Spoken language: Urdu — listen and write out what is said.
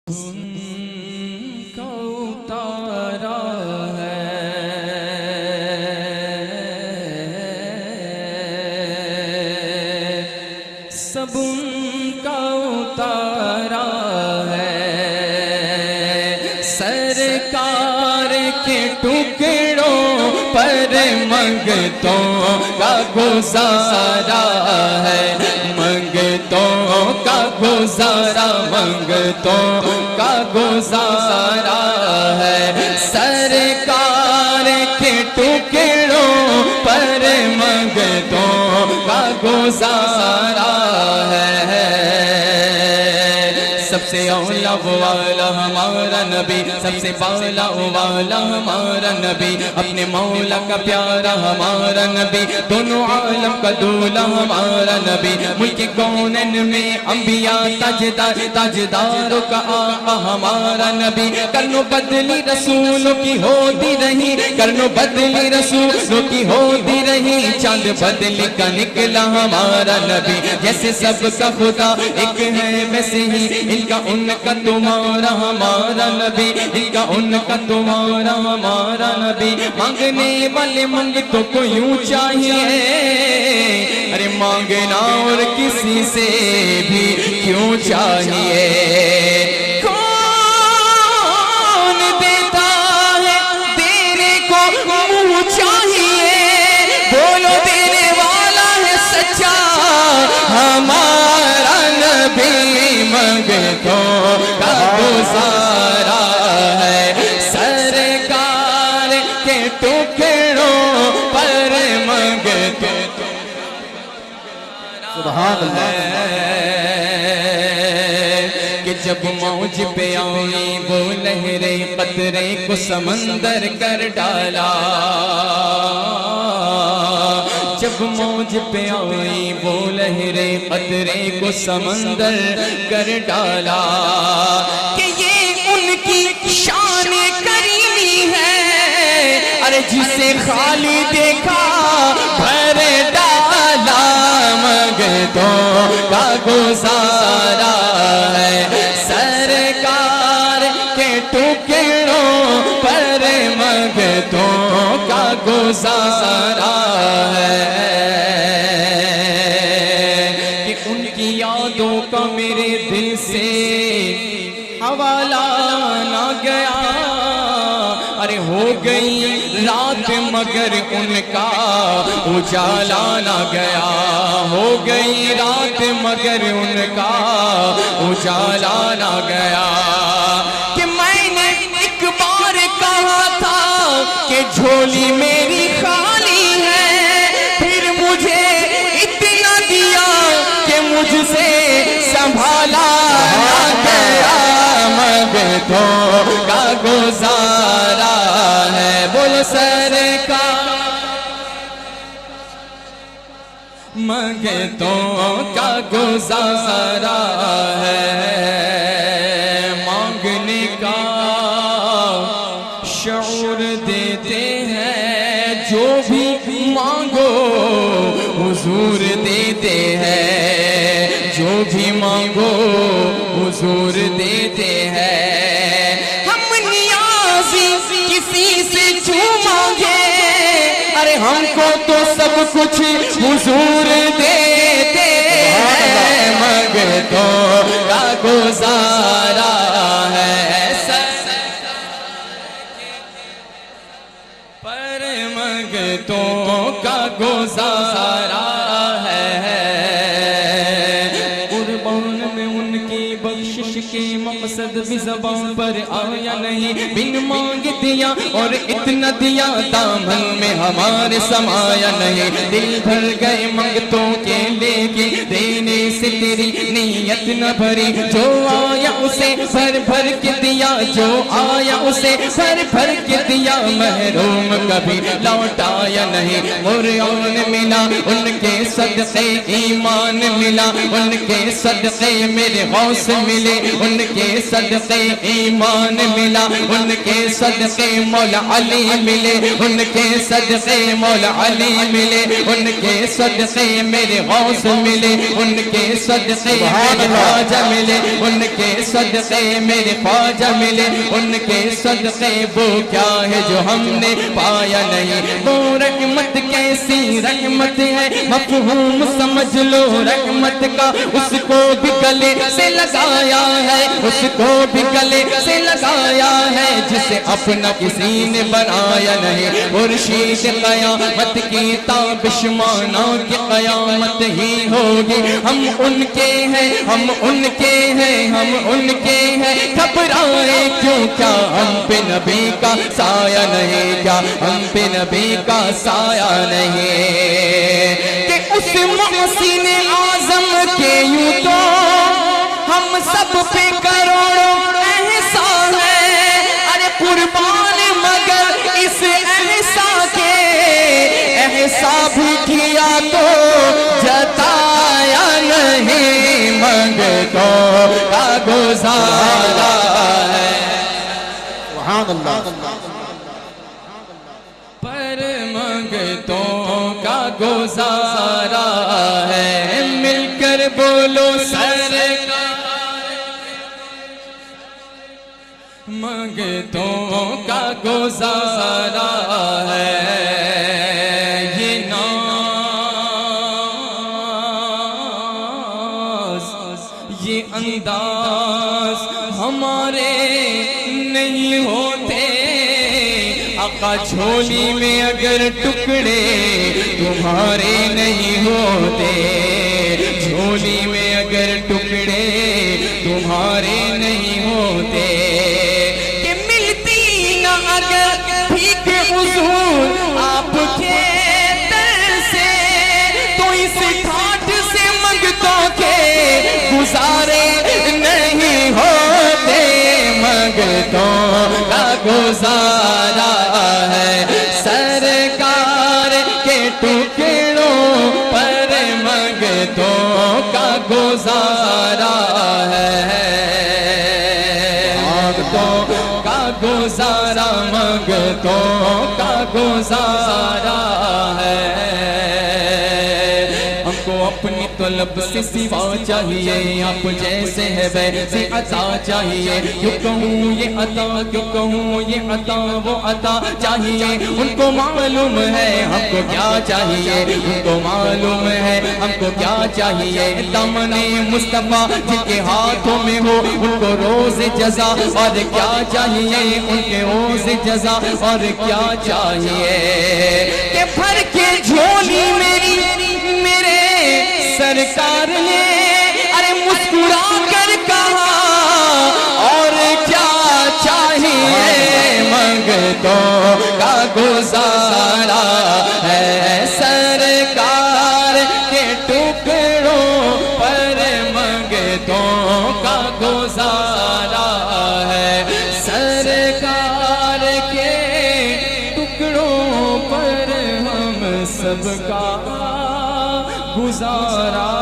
ان کا اتارا ہے سب ان کا اتارا ہے سرکار کے ٹکڑوں پر منگتوں کا گزارا ہے منگتوں کا گزارا منگتوں کا گزارا ہے سرکار کے ٹکڑوں پر منگتوں کا گزارا ہے سب سے اولا والا ہمارا نبی سب سے بالا والا ہمارا نبی اپنے مولا کا پیارا ہمارا نبی دونوں عالم کا دولا ہمارا نبی ملک کونین میں انبیاء تاجدار تاجداروں کا آقا ہمارا نبی کرنو بدلی رسولوں کی ہوتی رہی کرنو بدلی رسولوں کی ہوتی رہی چاند بدلی کا نکلا ہمارا نبی جیسے سب کا خدا ایک ہے ویسے ہی ان کا ان کا تمہارا ہمارا نبی ان کا ان کا تمہارا ہمارا نبی مانگنے والے منگتوں کو یوں چاہیے ارے مانگنا اور کسی سے بھی کیوں چاہیے کون دیتا ہے دینے کو منہ چاہیے بولو دینے والا ہے سچا ہمارا نبی منگتوں کا گزارا ہے سرکار کے ٹکڑوں پر منگتوں سبحان اللہ کہ جب موج پہ آئی وہ لہریں قطرے کو سمندر کر ڈالا جب موج پہ آئی وہ لہریں قطرے کو سمندر کر ڈالا کہ یہ ان کی شان کریمی ہے ارے جسے خالی دیکھا بھر ڈالا منگتوں کا گزارا ہے سرکار کے ٹکڑوں پر منگتوں کا گزارا ہے کہ ان کی یادوں کا میرے دل سے حوالہ نہ گیا ارے ہو گئی رات مگر ان کا اجالا نہ گیا ہو گئی رات مگر ان کا اجالا نہ گیا کہ میں نے ایک بار کہا تھا کہ جھولی میری خالی ہے پھر مجھے اتنا دیا کہ مجھ سے سنبھالا نہ گیا منگتوں کا گزارا ہے بولو سرکار منگتوں کا گزارا ہے مانگنے کا شعور دیتے ہیں جو بھی مانگو حضور دیتے ہیں جو بھی مانگو حضور دیتے ہیں ہم نیازی کسی سے کیوں مانگے ارے ہم کو تو سب کچھ حضور دیتے ہیں منگتوں کا گزارا ہے پر منگتوں کا گزارا ہے قربان میں ان کی بخشش کے مقصد بھی زبان پر آیا نہیں بن مانگ دیا اور اتنا دیا دامن میں ہمارے سمایا نہیں دل بھر گئے منگتوں کے لیکن دینے سے تیری نیت نہ بھری جو آیا اسے بھر بھر کے دیا جو آیا اسے بھر بھر کے دیا محروم کبھی لوٹایا نہیں قرآن ملا ان کے صدقے ایمان ملا ان کے صدقے میرے غوث ملے، ان کے صدقے ایمان ملا، ان کے صدقے مولا علی ملے، ان کے صدقے مولا علی ملے، ان کے صدقے میرے غوث ملے، ان کے صدقے میرے خواجہ ملے، ان کے صدقے میرے خواجہ ملے، ان کے صدقے وہ کیا ہے جو ہم نے پایا نہیں، وہ رحمت کیسی رحمت ہے، مفہوم سمجھ لو رحمت کا، اس کو بھی گلے سے لگایا ہے، اس کو بھی گلے سے لگایا ہے، جسے اپنا کسی نے بنایا نہیں، مرشید قیامت کی تابش مانا کہ قیامت ہی ہوگی، ہم ان کے ہیں، ہم ان کے ہیں، ہم ان کے ہیں، گھبرائے کیوں، کیا ہم پہ نبی کا سایہ نہیں، کیا ہم پہ نبی کا سایہ نہیں، کہ اس محسن اعظم کے یوں تو ہم سب پہ کروڑوں احسان ہے، ارے قربان مگر اس احسان کے، احسان بھی کیا تو جتایا نہیں، منگتوں کا گزارا ہے، سبحان اللہ، پر منگتوں کا گزارا ہے، مل کر بولو سرکار، منگتوں کا گزارا ہے، یہ ناز یہ انداز ہمارے نہیں ہوتے، آقا جھولی میں اگر ٹکڑے تمہارے نہیں ہوتے، جھولی میں اگر ٹکڑے تمہارے نہیں ہوتے، کہ ملتی نہ اگر بھیک حضور آپ کے در سے، تو اس گھاٹ سے منگتوں کے گزارے نہیں ہوتے، منگتوں کا گزارا ہے، سرکار کے ٹکڑوں پر منگتوں کا گزارا ہے، منگتوں کا گزارا، منگتوں کا گزارا ہے، ہم کو اپنی طلب سے سوا چاہیے، آپ جیسے ہے ویسے عطا چاہیے، کیوں کہوں یہ عطا، کیوں کہوں یہ عطا، وہ عطا چاہیے، ان کو معلوم ہے ہم کو کیا چاہیے، ان کو معلوم ہے ہم کو کیا چاہیے، دامن مصطفیٰ جن کے ہاتھوں میں ہو، ان کو روز جزا، اور کیا چاہیے ان کے روز جزا، اور کیا چاہیے، کہ بھر کے جھولی میری میرے سرکار نے ارے مسکرا کر کہا، اور کیا چاہیے، منگتوں کا گزارا ہے، سرکار کے ٹکڑوں پر منگتوں کا گزارا ہے، سرکار کے ٹکڑوں پر ہم سب کا گزارا